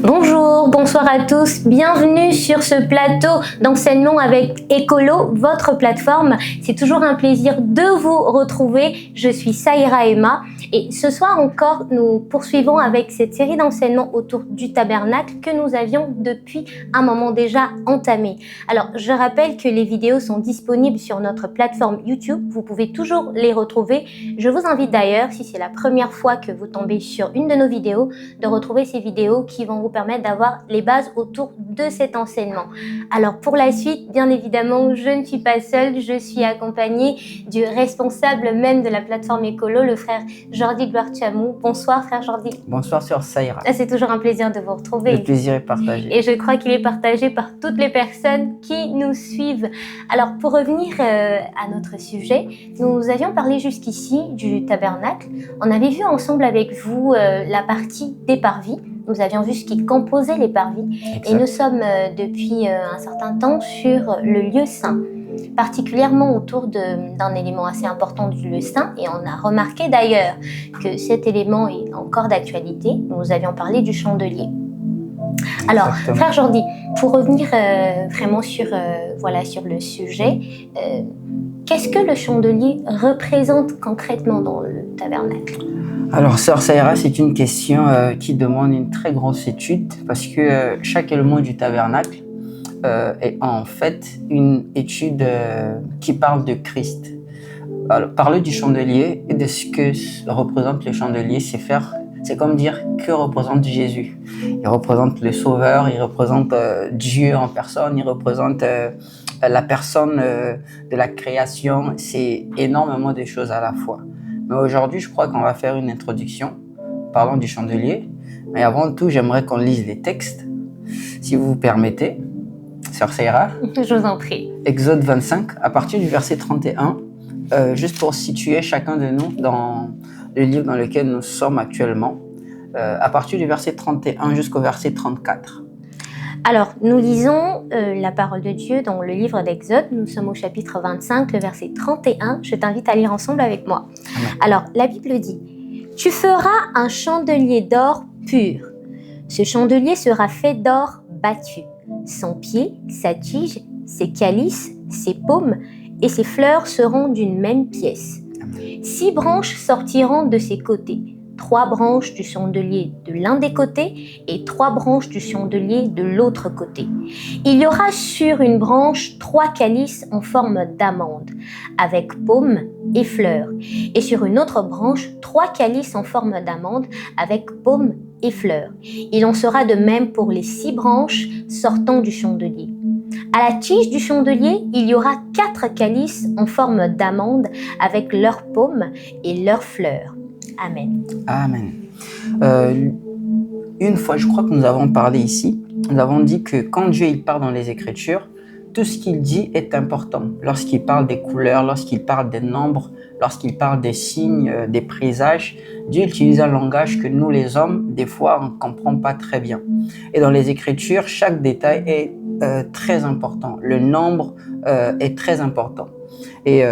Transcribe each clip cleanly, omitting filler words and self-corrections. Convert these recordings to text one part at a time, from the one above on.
Bonjour, bonsoir à tous, bienvenue sur ce plateau d'enseignement avec Écolo, votre plateforme. C'est toujours un plaisir de vous retrouver. Je suis Saïra Emma et ce soir encore, nous poursuivons avec cette série d'enseignements autour du tabernacle que nous avions depuis un moment déjà entamé. Alors, je rappelle que les vidéos sont disponibles sur notre plateforme YouTube. Vous pouvez toujours les retrouver. Je vous invite d'ailleurs, si c'est la première fois que vous tombez sur une de nos vidéos, de retrouver ces vidéos qui vont vous permettre d'avoir les bases autour de cet enseignement. Alors pour la suite, bien évidemment, je ne suis pas seule, je suis accompagnée du responsable même de la plateforme Écolo, le frère Jordi Gloire-Chamou. Bonsoir frère Jordi. Bonsoir sœur Saïra. C'est toujours un plaisir de vous retrouver. Le plaisir est partagé. Et je crois qu'il est partagé par toutes les personnes qui nous suivent. Alors pour revenir à notre sujet, nous avions parlé jusqu'ici du tabernacle. On avait vu ensemble avec vous la partie des parvis. Nous avions vu ce qui composait les parvis. Exact. Et nous sommes depuis un certain temps sur le lieu saint, particulièrement autour d'un élément assez important du lieu saint. Et on a remarqué d'ailleurs que cet élément est encore d'actualité. Nous avions parlé du chandelier. Alors, exactement. Frère Jordi, pour revenir vraiment sur le sujet, qu'est-ce que le chandelier représente concrètement dans le tabernacle ? Alors, sœur Saïra, c'est une question qui demande une très grosse étude parce que chaque élément du tabernacle est en fait une étude qui parle de Christ. Alors, parler du chandelier et de ce que représente le chandelier, c'est comme dire que représente Jésus. Il représente le Sauveur, il représente Dieu en personne, il représente la personne de la création. C'est énormément de choses à la fois. Mais aujourd'hui, je crois qu'on va faire une introduction parlant du chandelier. Mais avant tout, j'aimerais qu'on lise les textes, si vous permettez. Sœur Saïra. Je vous en prie. Exode 25, à partir du verset 31, juste pour situer chacun de nous dans le livre dans lequel nous sommes actuellement, à partir du verset 31 jusqu'au verset 34. Alors, nous lisons la parole de Dieu dans le livre d'Exode. Nous sommes au chapitre 25, le verset 31. Je t'invite à lire ensemble avec moi. Amen. Alors, la Bible dit « Tu feras un chandelier d'or pur. Ce chandelier sera fait d'or battu. Son pied, sa tige, ses calices, ses paumes et ses fleurs seront d'une même pièce. 6 branches sortiront de ses côtés. 3 branches du chandelier de l'un des côtés et 3 branches du chandelier de l'autre côté. Il y aura sur une branche 3 calices en forme d'amande, avec paumes et fleurs, et sur une autre branche 3 calices en forme d'amande, avec paumes et fleurs. Il en sera de même pour les 6 branches sortant du chandelier. À la tige du chandelier, il y aura 4 calices en forme d'amande, avec leurs paumes et leurs fleurs. Amen. Amen. Une fois, je crois que nous avons parlé ici, nous avons dit que quand Dieu il parle dans les Écritures, tout ce qu'il dit est important. Lorsqu'il parle des couleurs, lorsqu'il parle des nombres, lorsqu'il parle des signes, des présages, Dieu utilise un langage que nous les hommes, des fois, on ne comprend pas très bien. Et dans les Écritures, chaque détail est très important. Le nombre est très important. Et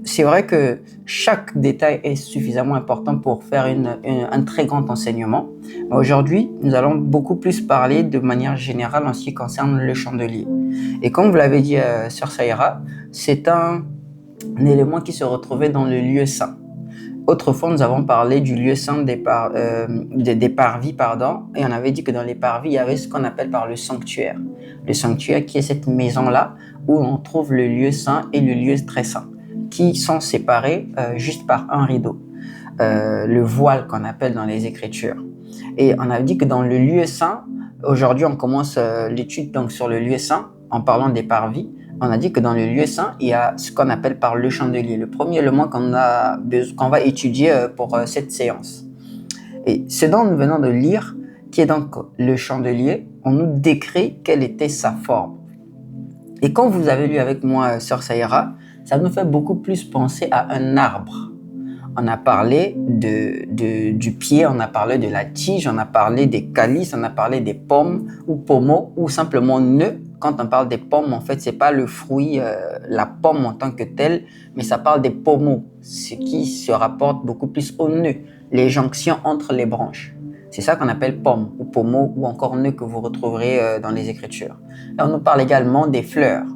c'est vrai que chaque détail est suffisamment important pour faire un très grand enseignement. Mais aujourd'hui, nous allons beaucoup plus parler de manière générale en ce qui concerne le chandelier. Et comme vous l'avez dit, sœur Saïra, c'est un élément qui se retrouvait dans le lieu saint. Autrefois, nous avons parlé du lieu saint des parvis, et on avait dit que dans les parvis, il y avait ce qu'on appelle par le sanctuaire. Le sanctuaire qui est cette maison-là où on trouve le lieu saint et le lieu très saint, qui sont séparés juste par un rideau, le voile qu'on appelle dans les Écritures. Et on a dit que dans le lieu saint, aujourd'hui on commence l'étude donc sur le lieu saint en parlant des parvis. On a dit que dans le lieu saint, il y a ce qu'on appelle par le chandelier, le premier élément qu'on va étudier pour cette séance. Et ce dont nous venons de lire, qui est donc le chandelier, on nous décrit quelle était sa forme. Et quand vous avez lu avec moi, sœur Saïra, ça nous fait beaucoup plus penser à un arbre. On a parlé du pied, on a parlé de la tige, on a parlé des calices, on a parlé des pommes ou pommeaux ou simplement nœuds. Quand on parle des pommes, en fait, c'est pas le fruit, la pomme en tant que telle, mais ça parle des pommeaux, ce qui se rapporte beaucoup plus aux nœuds, les jonctions entre les branches. C'est ça qu'on appelle pomme ou pommeau ou encore nœud que vous retrouverez dans les Écritures. Et on nous parle également des fleurs.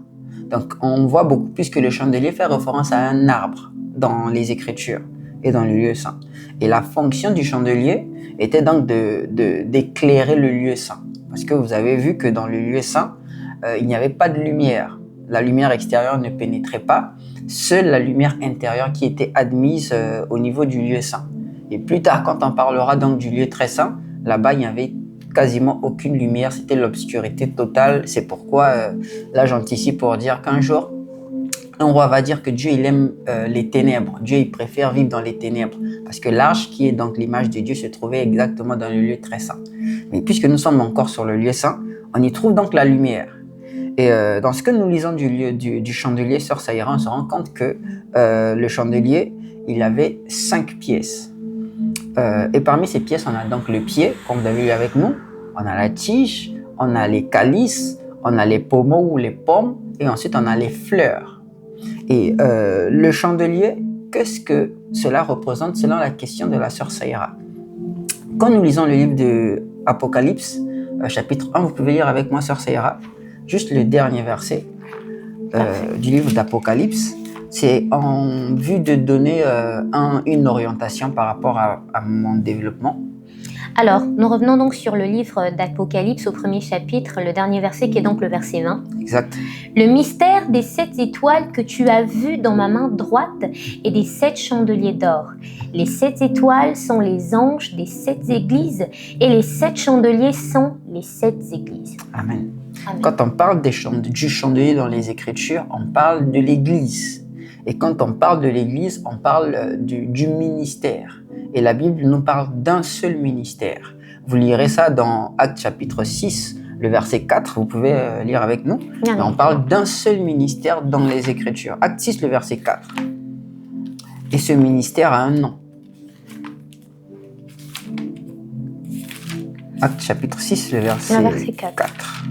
Donc on voit beaucoup plus que le chandelier fait référence à un arbre dans les Écritures et dans le lieu saint. Et la fonction du chandelier était donc d'éclairer le lieu saint. Parce que vous avez vu que dans le lieu saint, il n'y avait pas de lumière. La lumière extérieure ne pénétrait pas, seule la lumière intérieure qui était admise au niveau du lieu saint. Et plus tard, quand on parlera donc du lieu très saint, là-bas, il n'y avait quasiment aucune lumière, c'était l'obscurité totale. C'est pourquoi, là, j'anticipe pour dire qu'un jour, un roi va dire que Dieu, il aime les ténèbres. Dieu, il préfère vivre dans les ténèbres. Parce que l'arche, qui est donc l'image de Dieu, se trouvait exactement dans le lieu très saint. Mais puisque nous sommes encore sur le lieu saint, on y trouve donc la lumière. Et dans ce que nous lisons du chandelier, Sœur Saïra, on se rend compte que le chandelier, il avait 5 pièces. Et parmi ces pièces, on a donc le pied, comme vous avez vu avec nous, on a la tige, on a les calices, on a les pommeaux ou les pommes, et ensuite on a les fleurs. Et le chandelier, qu'est-ce que cela représente selon la question de la Sœur Saïra? Quand nous lisons le livre de Apocalypse, chapitre 1, vous pouvez lire avec moi, Sœur Saïra, juste le dernier verset du livre d'Apocalypse. C'est en vue de donner une orientation par rapport à mon développement. Alors, nous revenons donc sur le livre d'Apocalypse au premier chapitre, le dernier verset qui est donc le verset 20. Exact. Le mystère des 7 étoiles que tu as vues dans ma main droite et des 7 chandeliers d'or. Les 7 étoiles sont les anges des 7 églises et les 7 chandeliers sont les 7 églises. Amen. Amen. Quand on parle du chandelier dans les Écritures, on parle de l'Église. Et quand on parle de l'Église, on parle du ministère. Et la Bible nous parle d'un seul ministère. Vous lirez ça dans Actes chapitre 6, le verset 4, vous pouvez lire avec nous. Mais on parle d'un seul ministère dans les Écritures. Actes 6, le verset 4. Et ce ministère a un nom. Actes chapitre 6, le verset 4.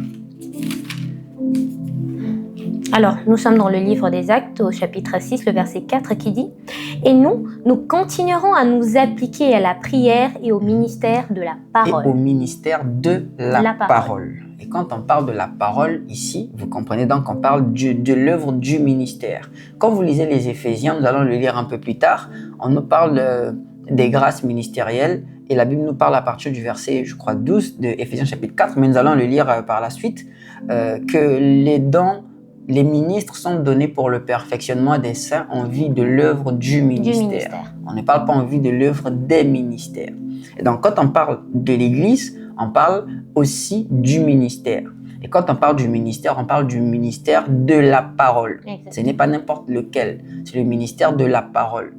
Alors, nous sommes dans le livre des Actes, au chapitre 6, le verset 4, qui dit « Et nous continuerons à nous appliquer à la prière et au ministère de la parole. » Et au ministère de la parole. Et quand on parle de la parole ici, vous comprenez donc qu'on parle de l'œuvre du ministère. Quand vous lisez les Éphésiens, nous allons le lire un peu plus tard, on nous parle des grâces ministérielles et la Bible nous parle à partir du verset, je crois, 12 de Éphésiens chapitre 4, mais nous allons le lire par la suite, que les dons, les ministres sont donnés pour le perfectionnement des saints en vue de l'œuvre du ministère. On ne parle pas en vue de l'œuvre des ministères. Et donc, quand on parle de l'Église, on parle aussi du ministère. Et quand on parle du ministère, on parle du ministère de la parole. Exactement. Ce n'est pas n'importe lequel, c'est le ministère de la parole.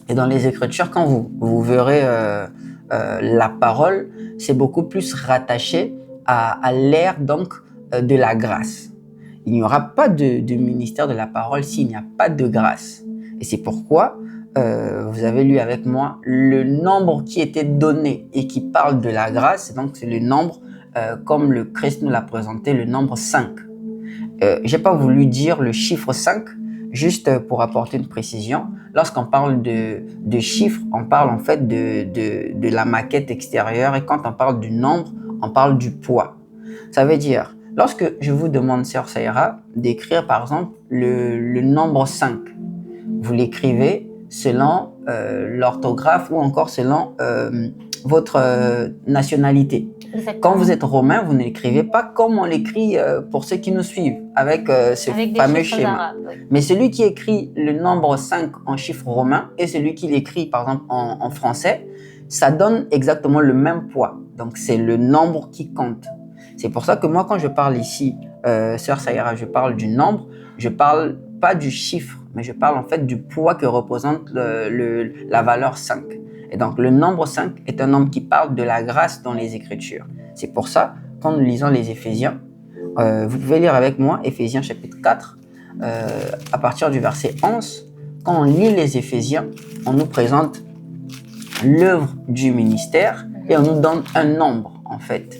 Et dans les Écritures, quand vous verrez la parole, c'est beaucoup plus rattaché à l'ère donc de la grâce. Il n'y aura pas de ministère de la parole s'il n'y a pas de grâce. Et c'est pourquoi vous avez lu avec moi le nombre qui était donné et qui parle de la grâce. Donc c'est le nombre, comme le Christ nous l'a présenté, le nombre 5. Je n'ai pas voulu dire le chiffre 5, juste pour apporter une précision. Lorsqu'on parle de chiffres, on parle en fait de la maquette extérieure. Et quand on parle du nombre, on parle du poids. Ça veut dire, lorsque je vous demande, Sœur Saïra, d'écrire par exemple le nombre 5, vous l'écrivez selon l'orthographe ou encore selon votre nationalité. Exactement. Quand vous êtes romain, vous ne l'écrivez pas comme on l'écrit pour ceux qui nous suivent, avec ce fameux schéma. Arabes, oui. Mais celui qui écrit le nombre 5 en chiffre romain et celui qui l'écrit par exemple en français, ça donne exactement le même poids. Donc c'est le nombre qui compte. C'est pour ça que moi, quand je parle ici, Sœur Saïra, je parle du nombre, je parle pas du chiffre, mais je parle en fait du poids que représente la valeur 5. Et donc, le nombre 5 est un nombre qui parle de la grâce dans les Écritures. C'est pour ça, quand nous lisons les Éphésiens, vous pouvez lire avec moi Éphésiens chapitre 4, à partir du verset 11. Quand on lit les Éphésiens, on nous présente l'œuvre du ministère et on nous donne un nombre, en fait.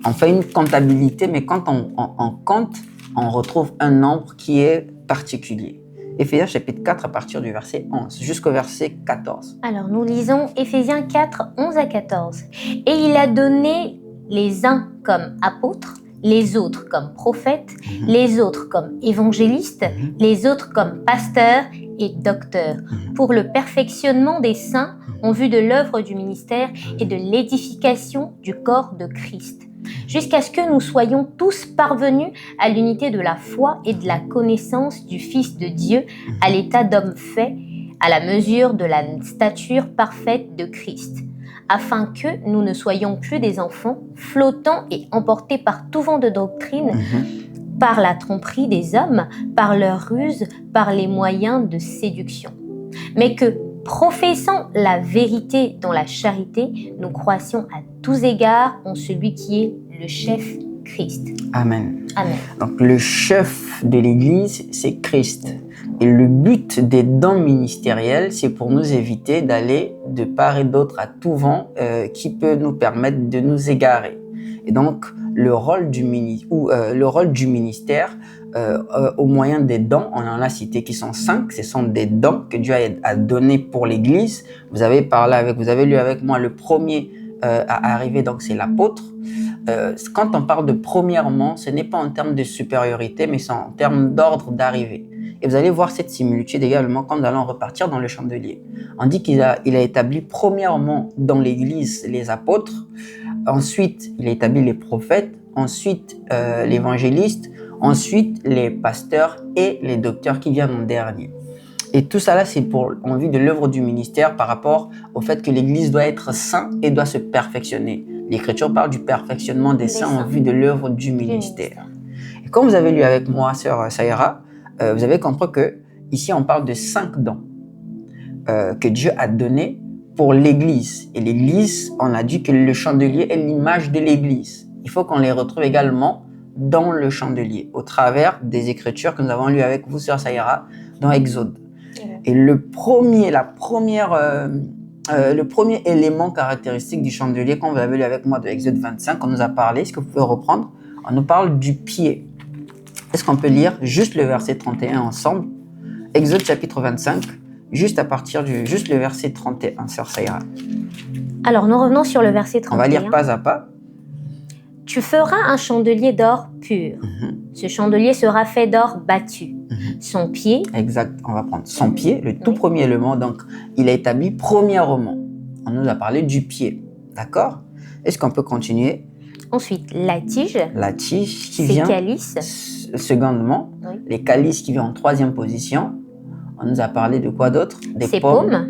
On fait une comptabilité, mais quand on compte, on retrouve un nombre qui est particulier. Éphésiens chapitre 4 à partir du verset 11 jusqu'au verset 14. Alors nous lisons Éphésiens 4, 11 à 14. Et il a donné les uns comme apôtres, les autres comme prophètes, les autres comme évangélistes, les autres comme pasteurs et docteurs, pour le perfectionnement des saints en vue de l'œuvre du ministère et de l'édification du corps de Christ, jusqu'à ce que nous soyons tous parvenus à l'unité de la foi et de la connaissance du Fils de Dieu, à l'état d'homme fait, à la mesure de la stature parfaite de Christ, afin que nous ne soyons plus des enfants flottants et emportés par tout vent de doctrine, par la tromperie des hommes, par leur ruse, par les moyens de séduction, mais que, professant la vérité dans la charité, nous croissions à tous égards en celui qui est le chef, Christ. Amen. Amen. Donc le chef de l'Église, c'est Christ. Et le but des dons ministériels, c'est pour nous éviter d'aller de part et d'autre à tout vent qui peut nous permettre de nous égarer. Et donc, le rôle du ministère, au moyen des dons, on en a cité qui sont 5, ce sont des dons que Dieu a donnés pour l'Église. Vous avez lu avec moi le premier à arriver, donc c'est l'apôtre. Quand on parle de premièrement, ce n'est pas en termes de supériorité, mais c'est en termes d'ordre d'arrivée. Et vous allez voir cette similitude également quand nous allons repartir dans le chandelier. On dit qu'il a établi premièrement dans l'Église les apôtres, ensuite il a établi les prophètes, ensuite l'évangéliste, ensuite les pasteurs et les docteurs qui viennent en dernier. Et tout ça là, c'est en vue de l'œuvre du ministère par rapport au fait que l'Église doit être sainte et doit se perfectionner. L'Écriture parle du perfectionnement des saints en vue de l'œuvre du ministère. Et comme vous avez lu avec moi, sœur Saïra, vous avez compris que ici on parle de 5 dons que Dieu a donnés pour l'Église. Et l'Église, on a dit que le chandelier est l'image de l'Église. Il faut qu'on les retrouve également dans le chandelier, au travers des Écritures que nous avons lues avec vous, sœur Saïra, dans Exode. Et le premier élément caractéristique du chandelier, quand vous avez lu avec moi de Exode 25, on nous a parlé, est-ce que vous pouvez reprendre? On nous parle du pied. Est-ce qu'on peut lire juste le verset 31 ensemble? Exode chapitre 25, juste le verset 31, sœur Saïra. Alors nous revenons sur le verset 31. On va lire pas à pas. Tu feras un chandelier d'or pur. Ce chandelier sera fait d'or battu. Son pied. Exact. On va prendre son pied, le tout premier élément. Donc, il a établi premièrement. On nous a parlé du pied. D'accord? Est-ce qu'on peut continuer? Ensuite, la tige. La tige qui ses vient. calices. Secondement, les calices qui viennent en troisième position. On nous a parlé de quoi d'autre? Des ses pommes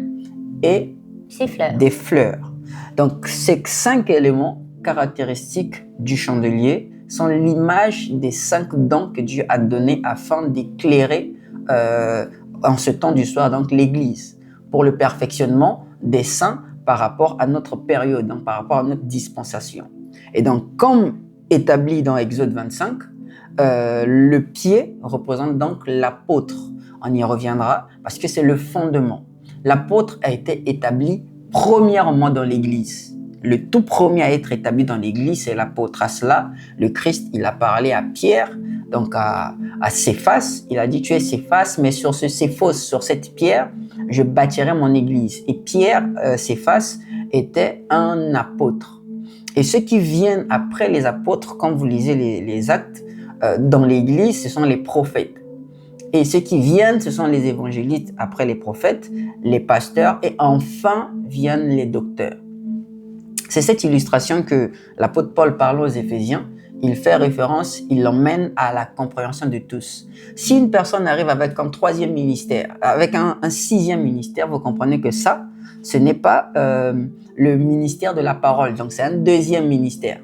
et ses fleurs. Des fleurs. Donc, ces 5 éléments caractéristiques du chandelier sont l'image des 5 dons que Dieu a donnés afin d'éclairer en ce temps du soir, donc l'Église, pour le perfectionnement des saints par rapport à notre période, donc par rapport à notre dispensation. Et donc, comme établi dans Exode 25, le pied représente donc l'apôtre. On y reviendra parce que c'est le fondement. L'apôtre a été établi premièrement dans l'Église. Le tout premier à être établi dans l'Église, c'est l'apôtre. À cela, le Christ, il a parlé à Pierre, donc à Céphas. Il a dit, tu es Céphas, mais sur ce Céphos, sur cette pierre, je bâtirai mon Église. Et Pierre, Céphas, était un apôtre. Et ceux qui viennent après les apôtres, quand vous lisez les actes, dans l'Église, ce sont les prophètes. Et ceux qui viennent, ce sont les évangélistes après les prophètes, les pasteurs, et enfin viennent les docteurs. C'est cette illustration que l'apôtre Paul parle aux Éphésiens. Il fait référence, il l'emmène à la compréhension de tous. Si une personne arrive avec un 3e ministère, avec un 6e ministère, vous comprenez que ça, ce n'est pas le ministère de la parole. Donc c'est un 2e ministère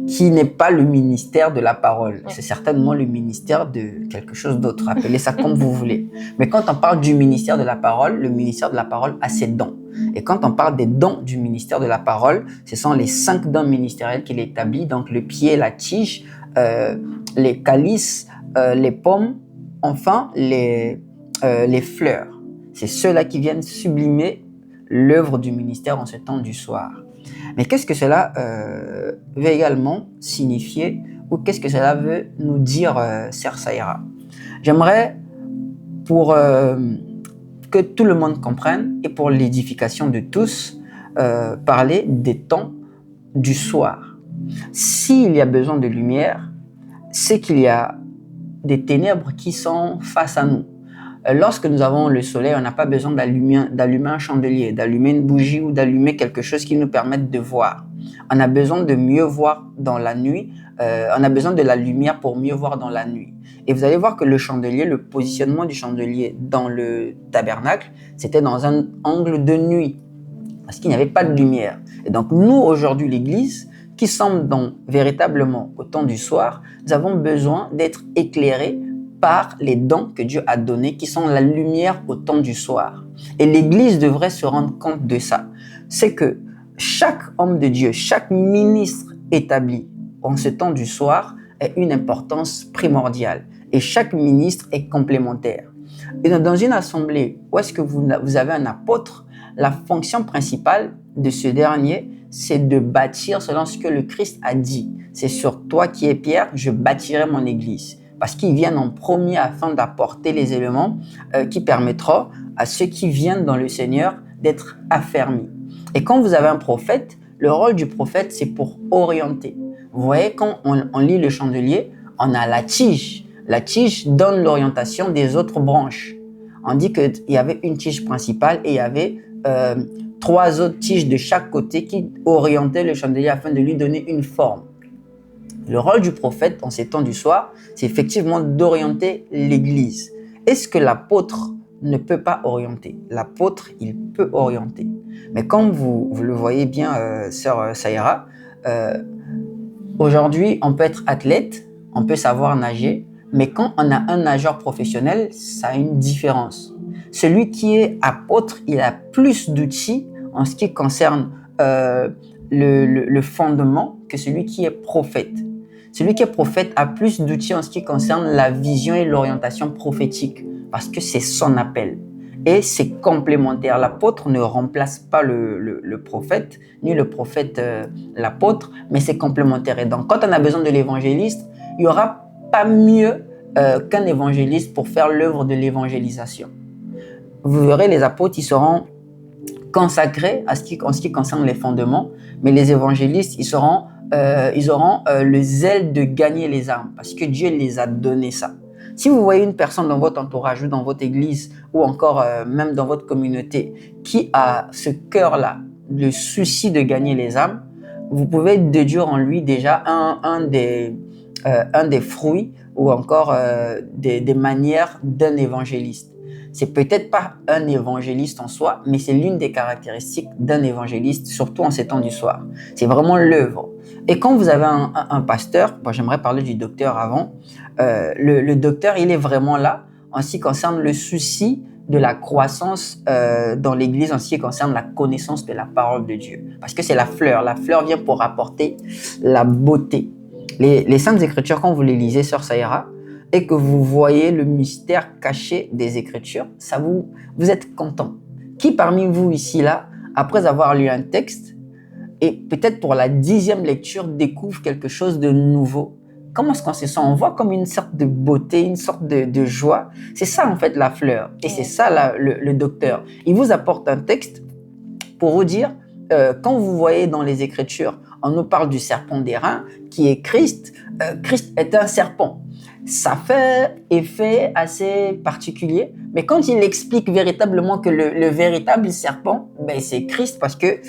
qui n'est pas le ministère de la parole. C'est certainement le ministère de quelque chose d'autre. Appelez ça comme vous voulez. Mais quand on parle du ministère de la parole, le ministère de la parole a ses dons. Et quand on parle des dons du ministère de la parole, ce sont les 5 dons ministériels qu'il établit. Donc le pied, la tige, les calices, les pommes, enfin les fleurs. C'est ceux-là qui viennent sublimer l'œuvre du ministère en ce temps du soir. Mais qu'est-ce que cela veut également signifier ou qu'est-ce que cela veut nous dire, sœur Saïra? J'aimerais pour que tout le monde comprenne et pour l'édification de tous, parler des temps du soir. S'il y a besoin de lumière, c'est qu'il y a des ténèbres qui sont face à nous. Lorsque nous avons le soleil, on n'a pas besoin d'allumer un chandelier, d'allumer une bougie ou d'allumer quelque chose qui nous permette de voir. On a besoin de mieux voir dans la nuit. On a besoin de la lumière pour mieux voir dans la nuit. Et vous allez voir que le chandelier, le positionnement du chandelier dans le tabernacle, c'était dans un angle de nuit, parce qu'il n'y avait pas de lumière. Et donc nous, aujourd'hui, l'Église, qui sommes donc véritablement au temps du soir, nous avons besoin d'être éclairés par les dons que Dieu a donnés, qui sont la lumière au temps du soir. Et l'Église devrait se rendre compte de ça. C'est que chaque homme de Dieu, chaque ministre établi en ce temps du soir a une importance primordiale. Et chaque ministre est complémentaire. Et dans une assemblée où est-ce que vous avez un apôtre, la fonction principale de ce dernier, c'est de bâtir selon ce que le Christ a dit. C'est sur toi qui es Pierre, je bâtirai mon église. Parce qu'ils viennent en premier afin d'apporter les éléments qui permettront à ceux qui viennent dans le Seigneur d'être affermis. Et quand vous avez un prophète, le rôle du prophète, c'est pour orienter. Vous voyez, quand on lit le chandelier, on a la tige. La tige donne l'orientation des autres branches. On dit qu'il y avait une tige principale et il y avait 3 autres tiges de chaque côté qui orientaient le chandelier afin de lui donner une forme. Le rôle du prophète en ces temps du soir, c'est effectivement d'orienter l'Église. Est-ce que l'apôtre ne peut pas orienter? L'apôtre, il peut orienter. Mais comme vous le voyez bien, sœur Saïra, aujourd'hui, on peut être athlète, on peut savoir nager, mais quand on a un nageur professionnel, ça a une différence. Celui qui est apôtre, il a plus d'outils en ce qui concerne le fondement que celui qui est prophète. Celui qui est prophète a plus d'outils en ce qui concerne la vision et l'orientation prophétique, parce que c'est son appel. Et c'est complémentaire. L'apôtre ne remplace pas le prophète, ni le prophète l'apôtre, mais c'est complémentaire. Et donc, quand on a besoin de l'évangéliste, il n'y aura pas mieux qu'un évangéliste pour faire l'œuvre de l'évangélisation. Vous verrez, les apôtres, ils seront consacrés en ce qui concerne les fondements, mais les évangélistes, ils auront le zèle de gagner les âmes, parce que Dieu les a donné ça. Si vous voyez une personne dans votre entourage ou dans votre église ou encore même dans votre communauté qui a ce cœur-là, le souci de gagner les âmes, vous pouvez déduire en lui déjà un des fruits ou encore des manières d'un évangéliste. C'est peut-être pas un évangéliste en soi, mais c'est l'une des caractéristiques d'un évangéliste, surtout en ces temps du soir. C'est vraiment l'œuvre. Et quand vous avez un pasteur, j'aimerais parler du docteur avant, le docteur, il est vraiment là en ce qui concerne le souci de la croissance dans l'Église, en ce qui concerne la connaissance de la parole de Dieu. Parce que c'est la fleur. La fleur vient pour apporter la beauté. Les Saintes Écritures, quand vous les lisez, sœur Saïra, et que vous voyez le mystère caché des Écritures, vous êtes content. Qui parmi vous ici, là, après avoir lu un texte, et peut-être pour la 10e lecture, découvre quelque chose de nouveau? Comment est-ce qu'on se sent? On voit comme une sorte de beauté, une sorte de joie. C'est ça, en fait, la fleur. Et c'est ça, le docteur. Il vous apporte un texte pour vous dire, quand vous voyez dans les Écritures, on nous parle du serpent d'airain, qui est Christ. Christ est un serpent. Ça fait effet assez particulier, mais quand il explique véritablement que le véritable serpent, c'est Christ, parce que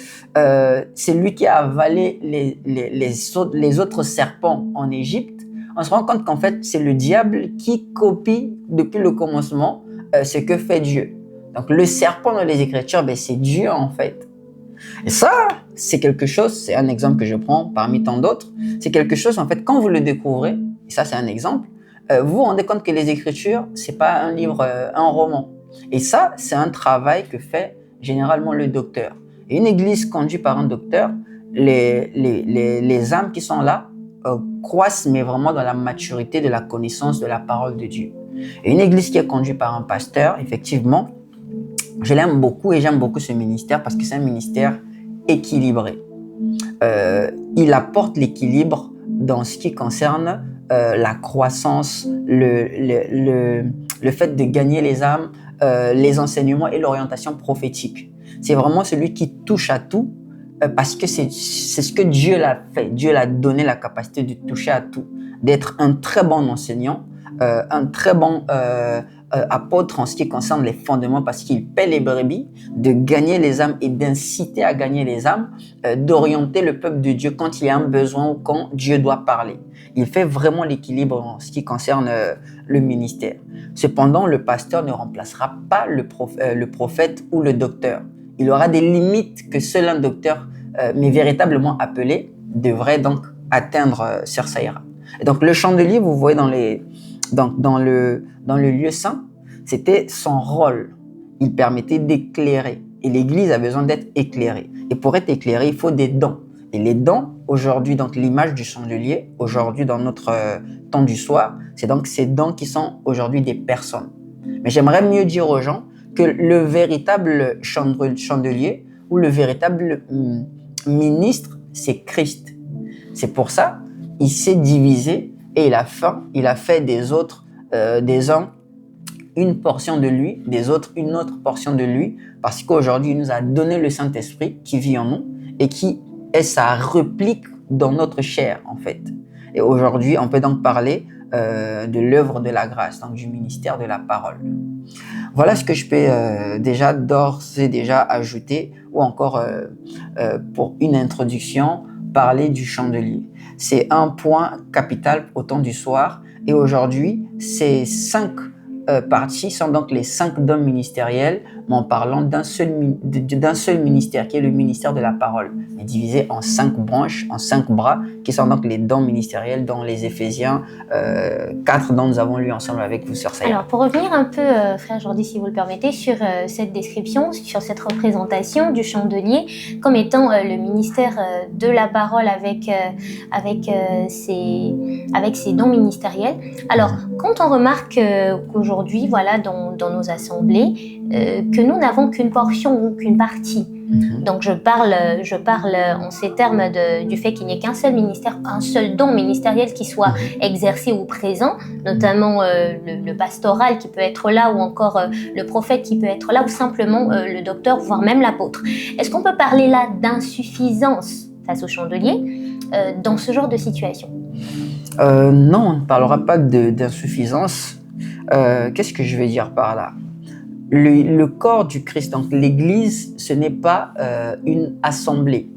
c'est lui qui a avalé les autres serpents en Égypte, on se rend compte qu'en fait, c'est le diable qui copie depuis le commencement ce que fait Dieu. Donc le serpent dans les Écritures, c'est Dieu en fait. Et ça, c'est quelque chose, c'est un exemple que je prends parmi tant d'autres, c'est quelque chose en fait, quand vous le découvrez, et ça c'est un exemple, vous vous rendez compte que les Écritures, c'est pas un livre, un roman. Et ça, c'est un travail que fait généralement le docteur. Et une église conduite par un docteur, les âmes qui sont là croissent, mais vraiment dans la maturité de la connaissance de la parole de Dieu. Et une église qui est conduite par un pasteur, effectivement, je l'aime beaucoup et j'aime beaucoup ce ministère parce que c'est un ministère équilibré. Il apporte l'équilibre dans ce qui concerne la croissance, le fait de gagner les âmes, les enseignements et l'orientation prophétique. C'est vraiment celui qui touche à tout parce que c'est ce que Dieu l'a fait. Dieu l'a donné la capacité de toucher à tout, d'être un très bon enseignant, un très bon apôtre en ce qui concerne les fondements parce qu'il paie les brebis, de gagner les âmes et d'inciter à gagner les âmes, d'orienter le peuple de Dieu quand il y a un besoin ou quand Dieu doit parler. Il fait vraiment l'équilibre en ce qui concerne le ministère. Cependant, le pasteur ne remplacera pas le prophète ou le docteur. Il aura des limites que seul un docteur, mais véritablement appelé, devrait donc atteindre sur Saïra. Et donc le chandelier, vous voyez dans le lieu saint, c'était son rôle. Il permettait d'éclairer. Et l'Église a besoin d'être éclairée. Et pour être éclairée, il faut des dons. Et les dons, aujourd'hui, donc l'image du chandelier, aujourd'hui dans notre temps du soir, c'est donc ces dons qui sont aujourd'hui des personnes. Mais j'aimerais mieux dire aux gens que le véritable chandelier ou le véritable ministre, c'est Christ. C'est pour ça il s'est divisé et il a fait des autres, des uns une portion de lui, des autres une autre portion de lui, parce qu'aujourd'hui il nous a donné le Saint-Esprit qui vit en nous et qui est sa réplique dans notre chair en fait. Et aujourd'hui on peut donc parler de l'œuvre de la grâce, donc du ministère de la parole. Voilà ce que je peux déjà d'ores et déjà ajouter ou encore pour une introduction, parler du chandelier. C'est un point capital au temps du soir et aujourd'hui, ces 5 parties sont donc les 5 dons ministériels, mais en parlant d'un seul ministère qui est le ministère de la parole, mais divisé en 5 branches, en 5 bras, qui sont donc les dons ministériels dans les Éphésiens 4 dont nous avons lu ensemble avec vous, sœur Saïra. Alors pour revenir un peu, frère Jordi, si vous le permettez, sur cette description, sur cette représentation du chandelier comme étant le ministère de la parole avec ses dons ministériels. Alors quand on remarque qu'aujourd'hui, voilà, dans nos assemblées, que nous n'avons qu'une portion ou qu'une partie. Donc je parle en ces termes du fait qu'il n'y ait qu'un seul ministère, un seul don ministériel qui soit exercé ou présent, notamment le pastoral qui peut être là ou encore le prophète qui peut être là ou simplement le docteur, voire même l'apôtre. Est-ce qu'on peut parler là d'insuffisance face au chandelier dans ce genre de situation? Non, on ne parlera pas d'insuffisance. Qu'est-ce que je vais dire par là? Le corps du Christ, donc l'Église, ce n'est pas une assemblée.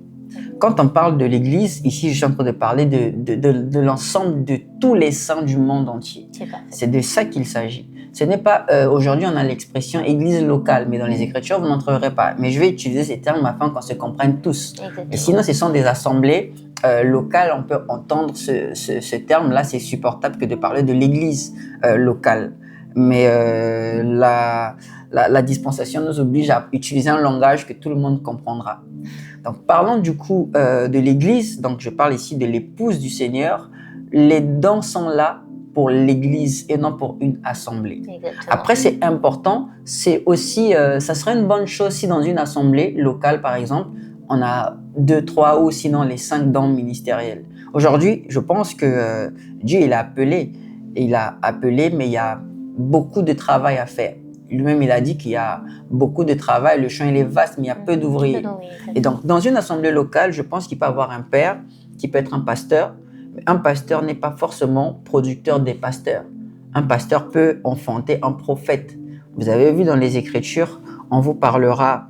Quand on parle de l'Église, ici je suis en train de parler de l'ensemble de tous les saints du monde entier. C'est de ça qu'il s'agit. Ce n'est pas, aujourd'hui on a l'expression Église locale, mais dans les Écritures vous n'entrerez pas. Mais je vais utiliser ces termes afin qu'on se comprenne tous. Exactement. Et sinon ce sont des assemblées locales, on peut entendre ce terme-là, c'est supportable que de parler de l'Église locale. Mais la dispensation nous oblige à utiliser un langage que tout le monde comprendra. Donc parlons du coup de l'Église, donc je parle ici de l'épouse du Seigneur. Les dons sont là pour l'Église et non pour une assemblée. Exactement. Après c'est important, c'est aussi, ça serait une bonne chose si dans une assemblée locale par exemple, on a 2, 3 ou sinon les 5 dons ministériels. Aujourd'hui, je pense que Dieu il a appelé, mais il y a beaucoup de travail à faire. Lui-même, il a dit qu'il y a beaucoup de travail, le champ il est vaste, mais il y a peu d'ouvriers. Et donc, dans une assemblée locale, je pense qu'il peut y avoir un père, qui peut être un pasteur, mais un pasteur n'est pas forcément producteur des pasteurs. Un pasteur peut enfanter un prophète. Vous avez vu dans les Écritures, on vous parlera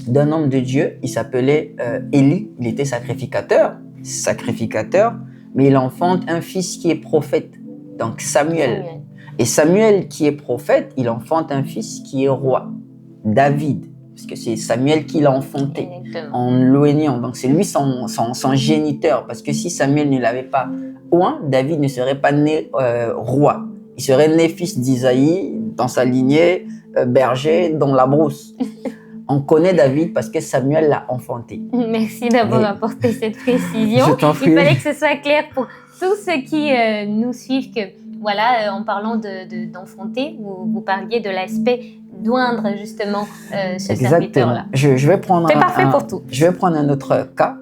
d'un homme de Dieu, il s'appelait Élie, il était sacrificateur, mais il enfante un fils qui est prophète, donc Samuel. Et Samuel qui est prophète, il enfante un fils qui est roi, David, parce que c'est Samuel qui l'a enfanté en l'oignant. Donc c'est lui son géniteur, parce que si Samuel ne l'avait pas oint, David ne serait pas né roi. Il serait né fils d'Isaïe, dans sa lignée, berger, dans la brousse. On connaît David parce que Samuel l'a enfanté. Merci d'avoir apporté cette précision. Il fallait que ce soit clair pour tous ceux qui nous suivent que voilà, en parlant d'enfanter, vous parliez de l'aspect d'oindre justement ce serviteur-là. Je vais prendre c'est parfait pour tout. Je vais prendre un autre cas.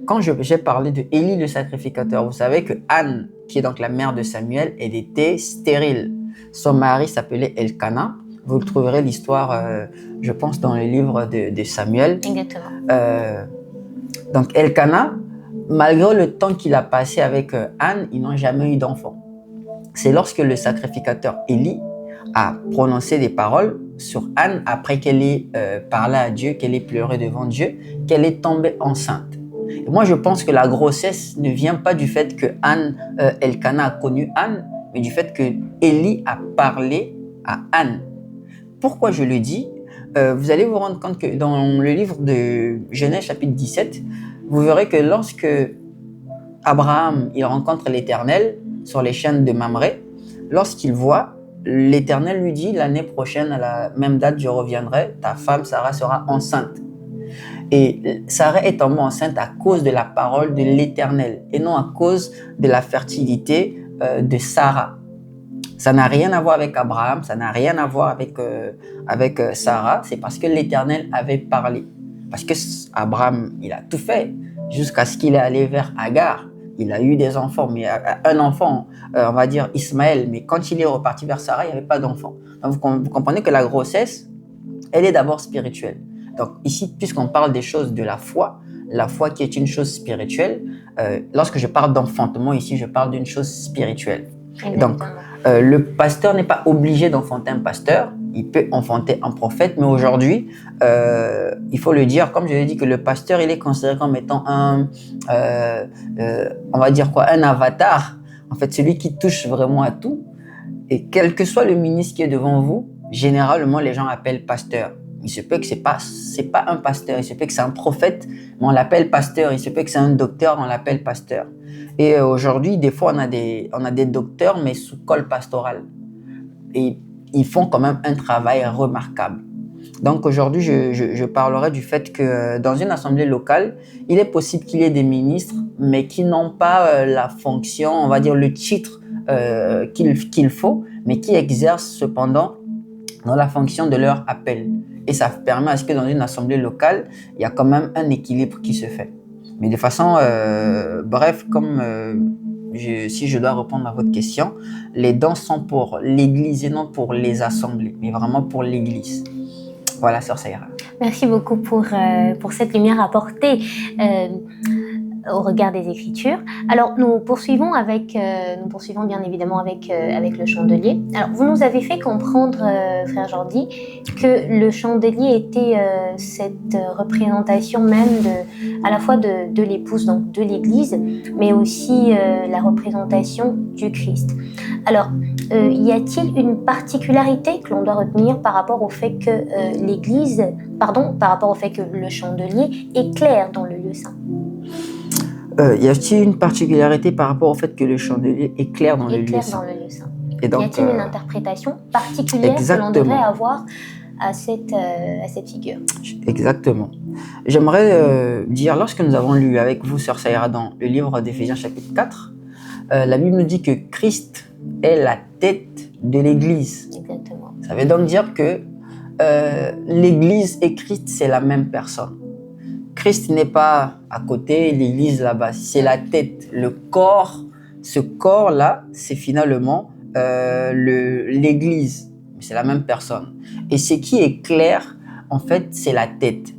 Quand j'ai parlé de Élie le sacrificateur, vous savez que Anne, qui est donc la mère de Samuel, elle était stérile. Son mari s'appelait Elkana. Vous trouverez l'histoire, je pense, dans le livre de Samuel. Exactement. Donc Elkana, malgré le temps qu'il a passé avec Anne, ils n'ont jamais eu d'enfant. C'est lorsque le sacrificateur Élie a prononcé des paroles sur Anne après qu'elle ait parlé à Dieu, qu'elle ait pleuré devant Dieu, qu'elle est tombée enceinte. Et moi, je pense que la grossesse ne vient pas du fait que Elkana a connu Anne, mais du fait que Élie a parlé à Anne. Pourquoi je le dis? Vous allez vous rendre compte que dans le livre de Genèse chapitre 17, vous verrez que lorsque Abraham il rencontre l'Éternel sur les chaînes de Mamré, lorsqu'il voit, l'Éternel lui dit, l'année prochaine, à la même date, je reviendrai, ta femme Sarah sera enceinte. Et Sarah est tombée enceinte à cause de la parole de l'Éternel et non à cause de la fertilité de Sarah. Ça n'a rien à voir avec Abraham, ça n'a rien à voir avec Sarah, c'est parce que l'Éternel avait parlé. Parce que Abraham, il a tout fait jusqu'à ce qu'il est allé vers Agar. Il a eu des enfants, mais un enfant, on va dire Ismaël, mais quand il est reparti vers Sarah, il n'y avait pas d'enfant. Donc vous comprenez que la grossesse, elle est d'abord spirituelle. Donc ici, puisqu'on parle des choses de la foi qui est une chose spirituelle, lorsque je parle d'enfantement ici, je parle d'une chose spirituelle. Donc, le pasteur n'est pas obligé d'enfanter un pasteur, il peut enfanter un prophète, mais aujourd'hui, il faut le dire, comme je l'ai dit, que le pasteur, il est considéré comme étant on va dire quoi, un avatar, en fait, celui qui touche vraiment à tout, et quel que soit le ministre qui est devant vous, généralement, les gens appellent pasteur. Il se peut que c'est pas un pasteur, il se peut que c'est un prophète, mais on l'appelle pasteur, il se peut que c'est un docteur, on l'appelle pasteur. Et aujourd'hui, des fois, on a des docteurs, mais sous col pastoral. Et ils font quand même un travail remarquable. Donc aujourd'hui, je parlerai du fait que dans une assemblée locale, il est possible qu'il y ait des ministres, mais qui n'ont pas la fonction, on va dire le titre qu'il faut, mais qui exercent cependant dans la fonction de leur appel. Et ça permet à ce que dans une assemblée locale, il y a quand même un équilibre qui se fait. Mais de façon bref, comme si je dois répondre à votre question, les dons sont pour l'Église et non pour les assemblées, mais vraiment pour l'Église. Voilà, sœur Saïra. Merci beaucoup pour cette lumière apportée au regard des Écritures. Alors, nous poursuivons bien évidemment avec le chandelier. Alors, vous nous avez fait comprendre, frère Jordi, que le chandelier était cette représentation même à la fois de l'épouse, donc de l'Église, mais aussi la représentation du Christ. Alors, y a-t-il une particularité que l'on doit retenir par rapport au fait que par rapport au fait que le chandelier éclaire dans le lieu saint? Y a-t-il une particularité par rapport au fait que le chandelier éclaire dans le lieu saint? Et donc, y a-t-il une interprétation particulière que l'on devrait avoir à cette figure? Exactement. J'aimerais dire, lorsque nous avons lu avec vous, sœur Saïra, dans le livre d'Éphésiens chapitre 4, la Bible nous dit que Christ est la tête de l'Église. Exactement. Ça veut donc dire que l'Église et Christ, c'est la même personne. Christ n'est pas à côté, l'Église là-bas, c'est la tête, le corps. Ce corps-là, c'est finalement l'Église, c'est la même personne. Et ce qui est clair, en fait, c'est la tête.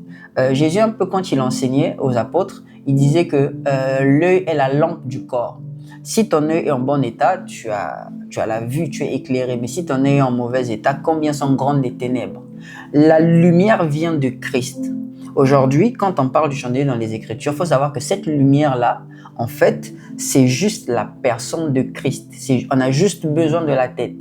Jésus, un peu quand il enseignait aux apôtres, il disait que l'œil est la lampe du corps. Si ton œil est en bon état, tu as la vue, tu es éclairé. Mais si ton œil est en mauvais état, combien sont grandes les ténèbres? La lumière vient de Christ. Aujourd'hui, quand on parle du chandelier dans les Écritures, il faut savoir que cette lumière-là, en fait, c'est juste la personne de Christ. On a juste besoin de la tête.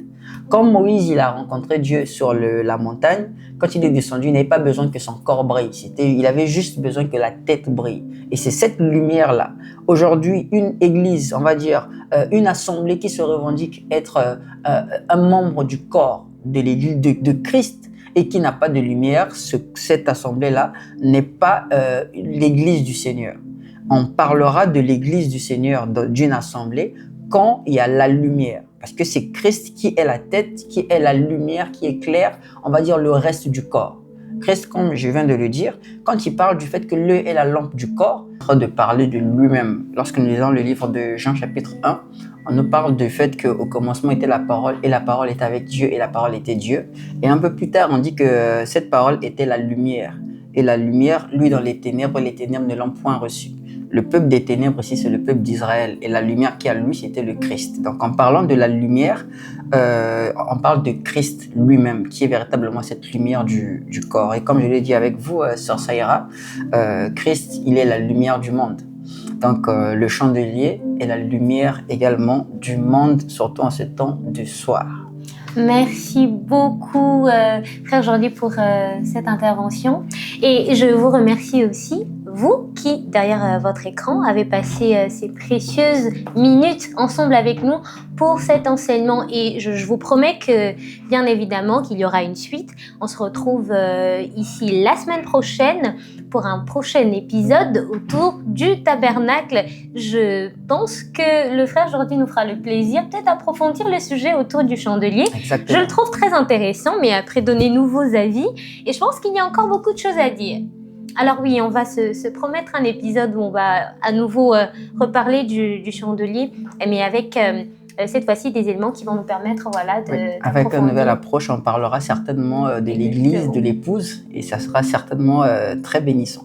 Quand Moïse il a rencontré Dieu sur la montagne, quand il est descendu, il n'avait pas besoin que son corps brille. Il avait juste besoin que la tête brille. Et c'est cette lumière-là. Aujourd'hui, une église, on va dire, une assemblée qui se revendique être un membre du corps de l'église de Christ, et qui n'a pas de lumière, cette assemblée-là n'est pas l'église du Seigneur. On parlera de l'église du Seigneur, d'une assemblée, quand il y a la lumière. Parce que c'est Christ qui est la tête, qui est la lumière, qui éclaire, on va dire, le reste du corps. Christ, comme je viens de le dire, quand il parle du fait que l'œil est la lampe du corps, il est en train de parler de lui-même. Lorsque nous lisons le livre de Jean chapitre 1, On nous parle du fait qu'au commencement était la parole, et la parole était avec Dieu, et la parole était Dieu. Et un peu plus tard, on dit que cette parole était la lumière. Et la lumière, lui, dans les ténèbres ne l'ont point reçue. Le peuple des ténèbres ici, c'est le peuple d'Israël. Et la lumière qui a lui, c'était le Christ. Donc en parlant de la lumière, on parle de Christ lui-même, qui est véritablement cette lumière du corps. Et comme je l'ai dit avec vous, Sœur Saïra, Christ, il est la lumière du monde. Donc le chandelier est la lumière également du monde, surtout en ce temps du soir. Merci beaucoup, Frère Jordi, pour cette intervention. Et je vous remercie aussi, vous qui, derrière votre écran, avez passé ces précieuses minutes ensemble avec nous pour cet enseignement. Et je vous promets que, bien évidemment, qu'il y aura une suite. On se retrouve ici la semaine prochaine pour un prochain épisode autour du tabernacle. Je pense que le Frère Jordi nous fera le plaisir peut-être d'approfondir le sujet autour du chandelier. Exactement. Je le trouve très intéressant, mais après donner nouveaux avis. Et je pense qu'il y a encore beaucoup de choses à dire. Alors oui, on va se promettre un épisode où on va à nouveau reparler du chandelier, mais avec cette fois-ci des éléments qui vont nous permettre avec une nouvelle approche, on parlera certainement de l'église, de l'épouse, et ça sera certainement très bénissant.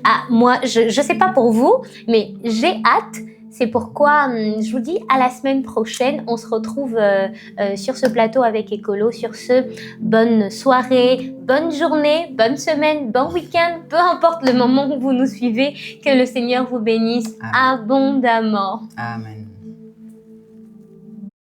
Ah, moi, je sais pas pour vous, mais j'ai hâte. C'est pourquoi je vous dis à la semaine prochaine. On se retrouve sur ce plateau avec Écolo. Sur ce, bonne soirée, bonne journée, bonne semaine, bon week-end, peu importe le moment où vous nous suivez. Que le Seigneur vous bénisse abondamment. Amen.